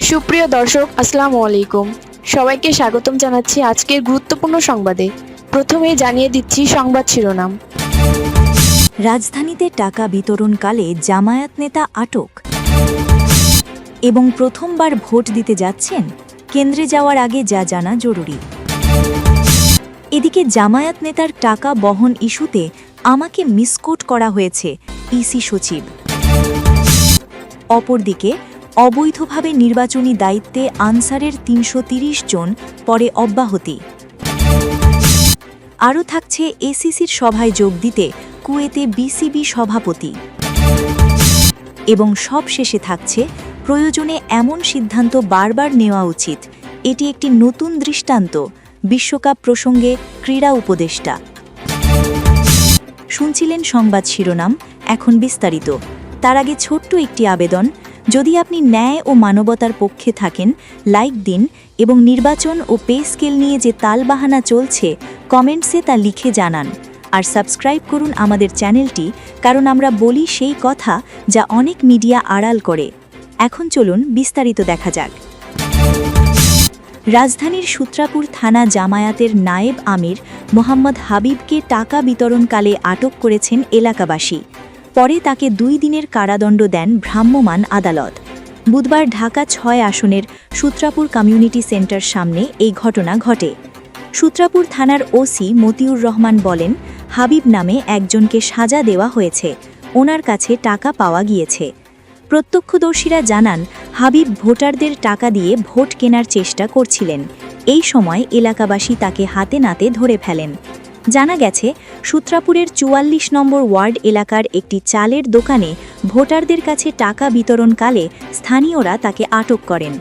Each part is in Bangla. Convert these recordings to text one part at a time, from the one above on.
সুপ্রিয় দর্শক, আসসালামু আলাইকুম। সবাইকে স্বাগতম জানাচ্ছি আজকের গুরুত্বপূর্ণ সংবাদে। প্রথমেই জানিয়ে দিচ্ছি সংবাদ শিরোনাম। রাজধানীতে টাকা বিতরণকালে জামায়াত নেতা আটক এবং প্রথমবার ভোট দিতে যাচ্ছেন, কেন্দ্রে যাওয়ার আগে যা জানা জরুরি। এদিকে জামায়াত নেতার টাকা বহন ইস্যুতে আমাকে মিসকোট করা হয়েছে ইসি সচিব। অপরদিকে অবৈধভাবে নির্বাচনী দায়িত্বে আনসারের ৩৩০ জন পরে অব্যাহতি। আরও থাকছে এসিসির সভায় যোগ দিতে কুয়েতে বিসিবি সভাপতি। এবং সবশেষে থাকছে প্রয়োজনে এমন সিদ্ধান্ত বারবার নেওয়া উচিত, এটি একটি নতুন দৃষ্টান্ত। বিশ্বকাপ প্রসঙ্গে ক্রীড়া উপদেষ্টা। শুনছিলেন সংবাদ শিরোনাম, এখন বিস্তারিত। তার আগে ছোট্ট একটি আবেদন, যদি আপনি ন্যায় ও মানবতার পক্ষে থাকেন, লাইক দিন এবং নির্বাচন ও পে স্কেল নিয়ে যে তালবাহানা চলছে কমেন্টসে তা লিখে জানান। আর সাবস্ক্রাইব করুন আমাদের চ্যানেলটি, কারণ আমরা বলি সেই কথা যা অনেক মিডিয়া আড়াল করে। এখন চলুন বিস্তারিত দেখা যাক। রাজধানীর সূত্রাপুর থানা জামায়াতের নায়েব আমির মোহাম্মদ হাবিবকে টাকা বিতরণকালে আটক করেছেন এলাকাবাসী। পরে তাকে 2 দিনের কারাদণ্ড দেন ভ্রাম্যমাণ আদালত। বুধবার ঢাকা 6 আসনের সূত্রাপুর কমিউনিটি সেন্টার সামনে এই ঘটনা ঘটে। সূত্রাপুর থানার ওসি মতিউর রহমান বলেন, হাবিব নামে একজনকে সাজা দেওয়া হয়েছে, ওনার কাছে টাকা পাওয়া গিয়েছে। প্রত্যক্ষদর্শীরা জানান, হাবিব ভোটারদের টাকা দিয়ে ভোট কেনার চেষ্টা করছিলেন। এই সময় এলাকাবাসী তাকে হাতে নাতে ধরে ফেলেন। জানা গেছে, সূত্রাপুরের 44 নম্বর ওয়ার্ড এলাকার একটি চালের দোকানে ভোটারদের কাছে টাকা বিতরণকালে স্থানীয়রা তাকে আটক করেন।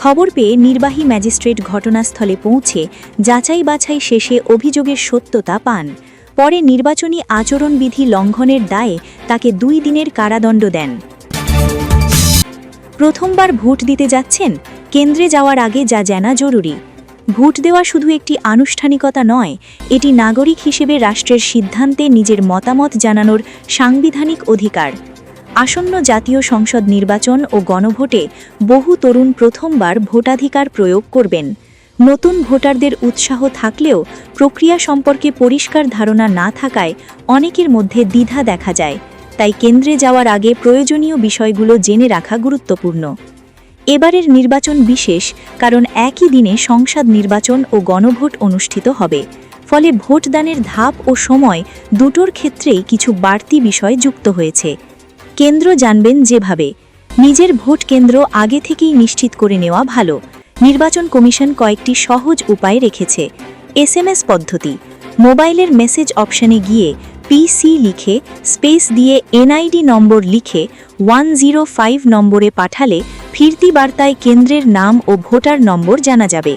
খবর পেয়ে নির্বাহী ম্যাজিস্ট্রেট ঘটনাস্থলে পৌঁছে যাচাই বাছাই শেষে অভিযোগের সত্যতা পান। পরে নির্বাচনী আচরণবিধি লঙ্ঘনের দায়ে তাকে 2 দিনের কারাদণ্ড দেন। প্রথমবার ভোট দিতে যাচ্ছেন, কেন্দ্রে যাওয়ার আগে যা জানা জরুরি। ভোট দেওয়া শুধু একটি আনুষ্ঠানিকতা নয়, এটি নাগরিক হিসেবে রাষ্ট্রের সিদ্ধান্তে নিজের মতামত জানানোর সাংবিধানিক অধিকার। আসন্ন জাতীয় সংসদ নির্বাচন ও গণভোটে বহু তরুণ প্রথমবার ভোটাধিকার প্রয়োগ করবেন। নতুন ভোটারদের উৎসাহ থাকলেও প্রক্রিয়া সম্পর্কে পরিষ্কার ধারণা না থাকায় অনেকের মধ্যে দ্বিধা দেখা যায়। তাই কেন্দ্রে যাওয়ার আগে প্রয়োজনীয় বিষয়গুলো জেনে রাখা গুরুত্বপূর্ণ। এবারের নির্বাচন বিশেষ, কারণ একই দিনে সংসদ নির্বাচন ও গণভোট অনুষ্ঠিত হবে। ফলে ভোটদানের ধাপ ও সময় দুটোর ক্ষেত্রেই কিছু বাড়তি বিষয় যুক্ত হয়েছে। কেন্দ্র জানবেন যেভাবে, নিজের ভোট কেন্দ্র আগে থেকেই নিশ্চিত করে নেওয়া ভালো। নির্বাচন কমিশন কয়েকটি সহজ উপায় রেখেছে। SMS পদ্ধতি, মোবাইলের মেসেজ অপশনে গিয়ে PC লিখে স্পেস দিয়ে NID নম্বর লিখে 105 নম্বরে পাঠালে ফিরতি বার্তায় কেন্দ্রের নাম ও ভোটার নম্বর জানা যাবে।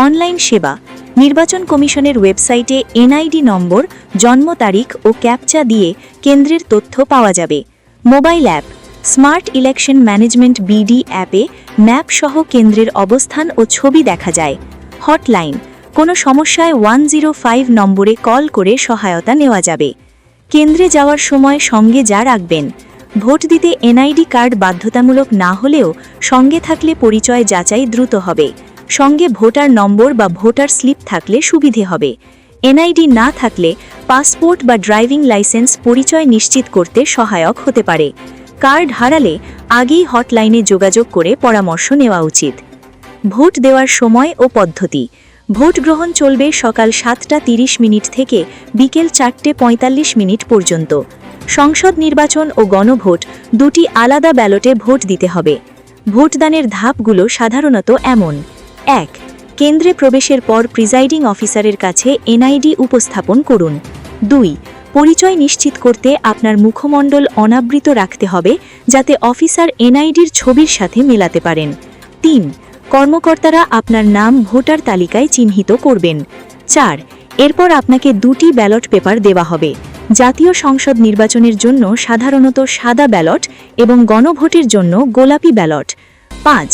অনলাইন সেবা, নির্বাচন কমিশনের ওয়েবসাইটে NID নম্বর, জন্ম তারিখ ও ক্যাপচা দিয়ে কেন্দ্রের তথ্য পাওয়া যাবে। Mobile app, smart election management BD অ্যাপে ম্যাপ সহ কেন্দ্রের অবস্থান ও ছবি দেখা যায়। হটলাইন, কোনো সমস্যায় 105 নম্বরে কল করে সহায়তা নেওয়া যাবে। কেন্দ্রে যাওয়ার সময় সঙ্গে যা রাখবেন, ভোট দিতে NID কার্ড বাধ্যতামূলক না হলেও সঙ্গে থাকলে পরিচয় যাচাই দ্রুত হবে। সঙ্গে ভোটার নম্বর বা ভোটার স্লিপ থাকলে সুবিধে হবে। NID না থাকলে পাসপোর্ট বা ড্রাইভিং লাইসেন্স পরিচয় নিশ্চিত করতে সহায়ক হতে পারে। কার্ড হারালে আগেই হটলাইনে যোগাযোগ করে পরামর্শ নেওয়া উচিত। ভোট দেওয়ার সময় ও পদ্ধতি, ভোট গ্রহণ চলবে সকাল 7:30 থেকে বিকেল 4:45 পর্যন্ত। সংসদ নির্বাচন ও গণভোট দুটি আলাদা ব্যালটে ভোট দিতে হবে। ভোটদানের ধাপগুলো সাধারণত এমন: 1. কেন্দ্রে প্রবেশের পর প্রিজাইডিং অফিসারের কাছে NID উপস্থাপন করুন। 2. পরিচয় নিশ্চিত করতে আপনার মুখমণ্ডল অনাবৃত রাখতে হবে, যাতে অফিসার NIDর ছবির সাথে মেলাতে পারেন। 3. কর্মকর্তারা আপনার নাম ভোটার তালিকায় চিহ্নিত করবেন। 4. এরপর আপনাকে 2টি ব্যালট পেপার দেওয়া হবে। জাতীয় সংসদ নির্বাচনের জন্য সাধারণত সাদা ব্যালট এবং গণভোটের জন্য গোলাপি ব্যালট। 5.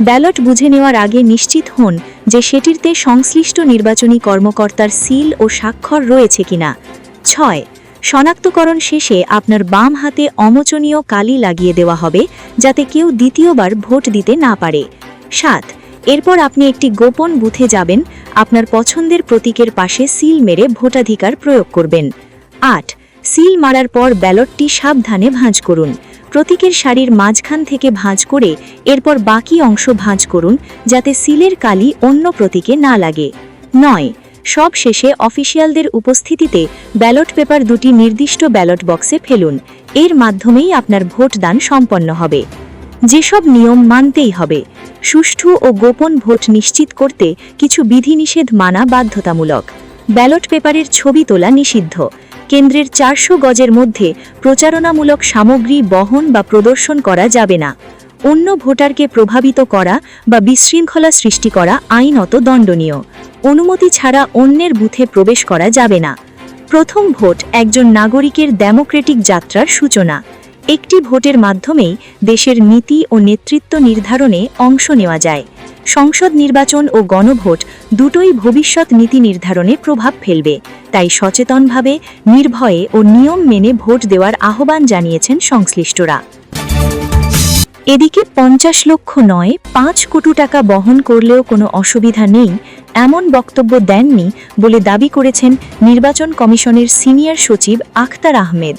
ব্যালট বুঝে নেওয়ার আগে নিশ্চিত হন যে সেটিতে সংশ্লিষ্ট নির্বাচনী কর্মকর্তার সিল ও স্বাক্ষর রয়েছে কিনা। 6. শনাক্তকরণ শেষে আপনার বাম হাতে অমোচনীয় কালি লাগিয়ে দেওয়া হবে, যাতে কেউ দ্বিতীয়বার ভোট দিতে না পারে। 7. এরপর আপনি একটি গোপন বুথে যাবেন, আপনার পছন্দের প্রতীকের পাশে সিল মেরে ভোটাধিকার প্রয়োগ করবেন। 8. সিল মারার পর ব্যালটটি সাবধানে ভাঁজ করুন। প্রতীকের সারির মাঝখান থেকে ভাঁজ করে এরপর বাকি অংশ ভাঁজ করুন, যাতে সিলের কালি অন্য প্রতীকে না লাগে। 9. সব শেষে অফিসিয়ালদের উপস্থিতিতে ব্যালট পেপার দুটি নির্দিষ্ট ব্যালট বক্সে ফেলুন। এর মাধ্যমেই আপনার ভোটদান সম্পন্ন হবে। যেসব নিয়ম মানতেই হবে: সুষ্ঠু ও গোপন ভোট নিশ্চিত করতে কিছু বিধিনিষেধ মানা বাধ্যতামূলক। ব্যালট পেপারের ছবি তোলা নিষিদ্ধ। কেন্দ্রের 400 গজের মধ্যে প্রচারণামূলক সামগ্রী বহন বা প্রদর্শন করা যাবে না। অন্য ভোটারকে প্রভাবিত করা বা বিশৃঙ্খলা সৃষ্টি করা আইনত দণ্ডনীয়। অনুমতি ছাড়া অন্যের বুথে প্রবেশ করা যাবে না। প্রথম ভোট একজন নাগরিকের ডেমোক্রেটিক যাত্রার সূচনা। একটি ভোটের মাধ্যমেই দেশের নীতি ও নেতৃত্ব নির্ধারণে অংশ নেওয়া যায়। সংসদ নির্বাচন ও গণভোট দুটোই ভবিষ্যৎ নীতি নির্ধারণে প্রভাব ফেলবে, তাই সচেতনভাবে, নির্ভয়ে ও নিয়ম মেনে ভোট দেওয়ার আহ্বান জানিয়েছেন সংশ্লিষ্টরা। এদিকে 50 লক্ষ নয়, 5 কোটি টাকা বহন করলেও কোনো অসুবিধা নেই এমন বক্তব্য দেননি বলে দাবি করেছেন নির্বাচন কমিশনের সিনিয়র সচিব আখতার আহমেদ।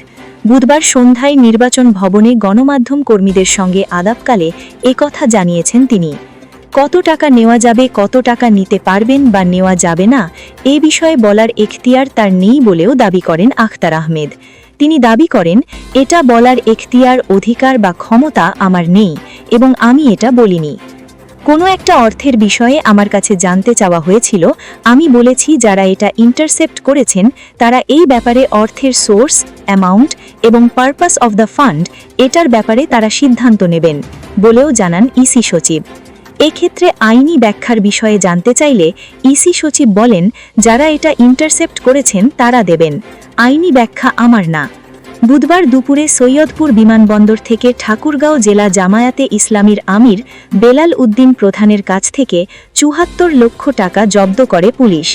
বুধবার সন্ধ্যায় নির্বাচন ভবনে গণমাধ্যম কর্মীদের সঙ্গে আলাপকালে একথা জানিয়েছেন তিনি। কত টাকা নেওয়া যাবে, কত টাকা নিতে পারবেন বা নেওয়া যাবে না, এ বিষয়ে বলার এখতিয়ার তার নেই বলেও দাবি করেন আখতার আহমেদ। তিনি দাবি করেন, এটা বলার এখতিয়ার, অধিকার বা ক্ষমতা আমার নেই এবং আমি এটা বলিনি। কোনো একটা অর্থের বিষয়ে আমার কাছে জানতে চাওয়া হয়েছিল, আমি বলেছি যারা এটা ইন্টারসেপ্ট করেছেন তারা এই ব্যাপারে অর্থের সোর্স, অ্যামাউন্ট এবং পারপাস অফ দ্য ফান্ড এটার ব্যাপারে তারা সিদ্ধান্ত নেবেন বলেও জানান ইসি সচিব। এক্ষেত্রে আইনি ব্যাখ্যার বিষয়ে জানতে চাইলে ইসি সচিব বলেন, যারা এটা ইন্টারসেপ্ট করেছেন তারা দেবেন, আইনি ব্যাখ্যা আমার না। বুধবার দুপুরে সৈয়দপুর বিমানবন্দর থেকে ঠাকুরগাঁও জেলা জামায়াতে ইসলামীর আমির বেলাল উদ্দিন প্রধানের কাছ থেকে ৭৪ লক্ষ টাকা জব্দ করে পুলিশ।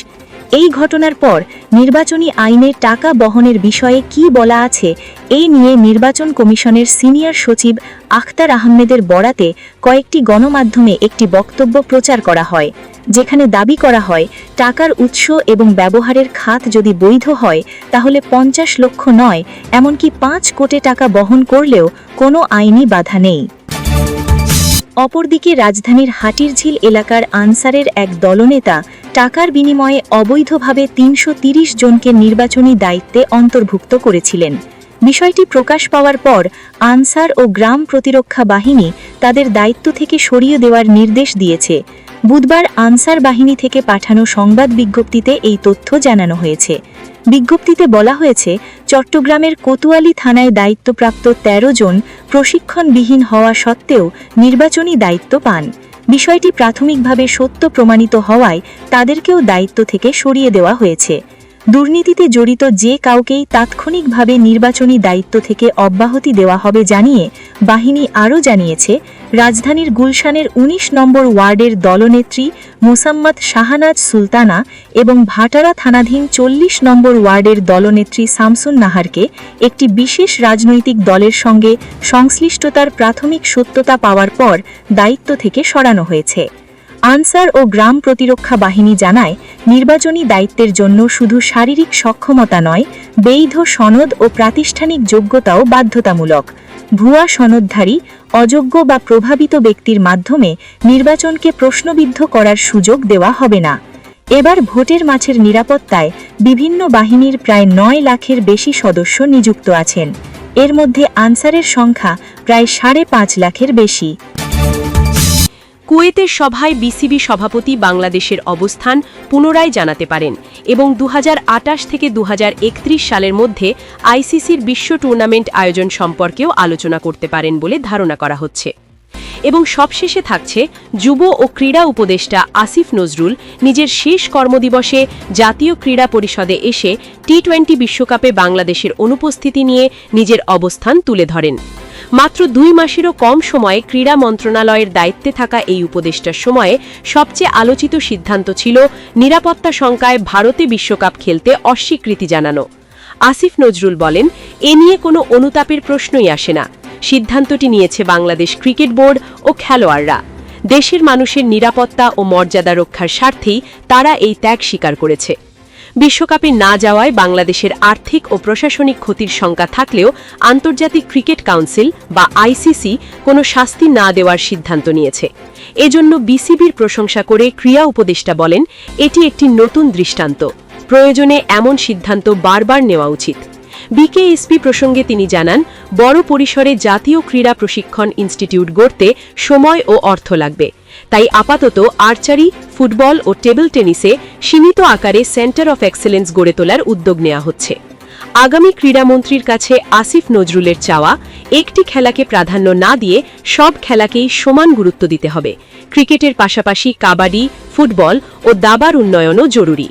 এই ঘটনার পর নির্বাচনী আইনে টাকা বহনের বিষয়ে কি বলা আছে এই নিয়ে নির্বাচন কমিশনের সিনিয়র সচিব আখতার আহমেদের বরাতে কয়েকটি গণমাধ্যমে একটি বক্তব্য প্রচার করা হয়, যেখানে দাবি করা হয় টাকার উৎস এবং ব্যবহারের খাত যদি বৈধ হয় তাহলে 50 লক্ষ নয়, এমনকি 5 কোটি টাকা বহন করলেও কোনো আইনি বাধা নেই। অপরদিকে রাজধানীর হাটিরঝিল এলাকার আনসারের এক দলনেতা টাকার বিনিময়ে অবৈধভাবে 330 জনকে নির্বাচনী দায়িত্বে অন্তর্ভুক্ত করেছিলেন। বিষয়টি প্রকাশ পাওয়ার পর আনসার ও গ্রাম প্রতিরক্ষা বাহিনী তাদের দায়িত্ব থেকে সরিয়ে দেওয়ার নির্দেশ দিয়েছে। বুধবার আনসার বাহিনী থেকে পাঠানো সংবাদ বিজ্ঞপ্তিতে এই তথ্য জানানো হয়েছে। বিজ্ঞপ্তিতে বলা হয়েছে, চট্টগ্রামের কোতোয়ালি থানায় দায়িত্বপ্রাপ্ত 13 জন প্রশিক্ষণবিহীন হওয়া সত্ত্বেও নির্বাচনী দায়িত্ব পান। বিষয়টি প্রাথমিকভাবে সত্য প্রমাণিত হওয়ায় তাদেরকেও দায়িত্ব থেকে সরিয়ে দেওয়া হয়েছে। দুর্নীতিতে জড়িত যে কাউকেই তাৎক্ষণিকভাবে নির্বাচনী দায়িত্ব থেকে অব্যাহতি দেওয়া হবে জানিয়ে বাহিনী আরও জানিয়েছে, রাজধানীর গুলশানের 19 নম্বর ওয়ার্ডের দলনেত্রী মোসাম্মদ শাহানাজ সুলতানা এবং ভাটারা থানাধীন 40 নম্বর ওয়ার্ডের দলনেত্রী শামসুন নাহারকে একটি বিশেষ রাজনৈতিক দলের সঙ্গে সংশ্লিষ্টতার প্রাথমিক সত্যতা পাওয়ার পর দায়িত্ব থেকে সরানো হয়েছে। আনসার ও গ্রাম প্রতিরক্ষা বাহিনী জানায়, নির্বাচনী দায়িত্বের জন্য শুধু শারীরিক সক্ষমতা নয়, বৈধ সনদ ও প্রাতিষ্ঠানিক যোগ্যতাও বাধ্যতামূলক। ভুয়া সনদধারী, অযোগ্য বা প্রভাবিত ব্যক্তির মাধ্যমে নির্বাচনকে প্রশ্নবিদ্ধ করার সুযোগ দেওয়া হবে না। এবার ভোটের মাঠের নিরাপত্তায় বিভিন্ন বাহিনীর প্রায় 9 লাখের বেশি সদস্য নিযুক্ত আছেন। এর মধ্যে আনসারের সংখ্যা প্রায় 5.5 লাখের বেশি। কুয়েতের সভায় বিসিবি সভাপতি বাংলাদেশের অবস্থান পুনরায় জানাতে পারেন এবং 2028 থেকে 2031 সালের মধ্যে আইসিসির বিশ্ব টুর্নামেন্ট আয়োজন সম্পর্কেও আলোচনা করতে পারেন বলে ধারণা করা হচ্ছে। এবং সবশেষে থাকছে, যুব ও ক্রীড়া উপদেষ্টা আসিফ নজরুল নিজের শেষ কর্মদিবসে জাতীয় ক্রীড়া পরিষদে এসে টি-20 বিশ্বকাপে বাংলাদেশের অনুপস্থিতি নিয়ে নিজের অবস্থান তুলে ধরেন। মাত্র 2 মাসেরও কম সময়ে ক্রীড়া মন্ত্রণালয়ের দায়িত্বে থাকা এই উপদেষ্টার সময়ে সবচেয়ে আলোচিত সিদ্ধান্ত ছিল নিরাপত্তা শঙ্কায় ভারতে বিশ্বকাপ খেলতে অস্বীকৃতি জানানো। আসিফ নজরুল বলেন, এ নিয়ে কোনো অনুতাপের প্রশ্নই আসে না। সিদ্ধান্তটি নিয়েছে বাংলাদেশ ক্রিকেট বোর্ড ও খেলোয়াড়রা। দেশের মানুষের নিরাপত্তা ও মর্যাদা রক্ষার স্বার্থেই তারা এই ত্যাগ স্বীকার করেছে। বিশ্বকাপে না যাওয়ায় বাংলাদেশের আর্থিক ও প্রশাসনিক ক্ষতির শঙ্কা থাকলেও আন্তর্জাতিক ক্রিকেট কাউন্সিল বা আইসিসি কোনো শাস্তি না দেওয়ার সিদ্ধান্ত নিয়েছে। এজন্য বিসিবির প্রশংসা করে ক্রীড়া উপদেষ্টা বলেন, এটি একটি নতুন দৃষ্টান্ত, প্রয়োজনে এমন সিদ্ধান্ত বারবার নেওয়া উচিত। বিকেএসপি প্রসঙ্গে তিনি জানান, বড় পরিসরে জাতীয় ক্রীড়া প্রশিক্ষণ ইনস্টিটিউট গড়তে সময় ও অর্থ লাগবে, তাই আপাতত আর্চারি, ফুটবল ও টেবিল টেনিসে সীমিত আকারে সেন্টার অফ এক্সেলেন্স গড়ে তোলার উদ্যোগ নেওয়া হচ্ছে। আগামী ক্রীড়ামন্ত্রীর কাছে আসিফ নজরুলের চাওয়া, একটি খেলাকে প্রাধান্য না দিয়ে সব খেলাকেই সমান গুরুত্ব দিতে হবে। ক্রিকেটের পাশাপাশি কাবাডি, ফুটবল ও দাবার উন্নয়নও জরুরি।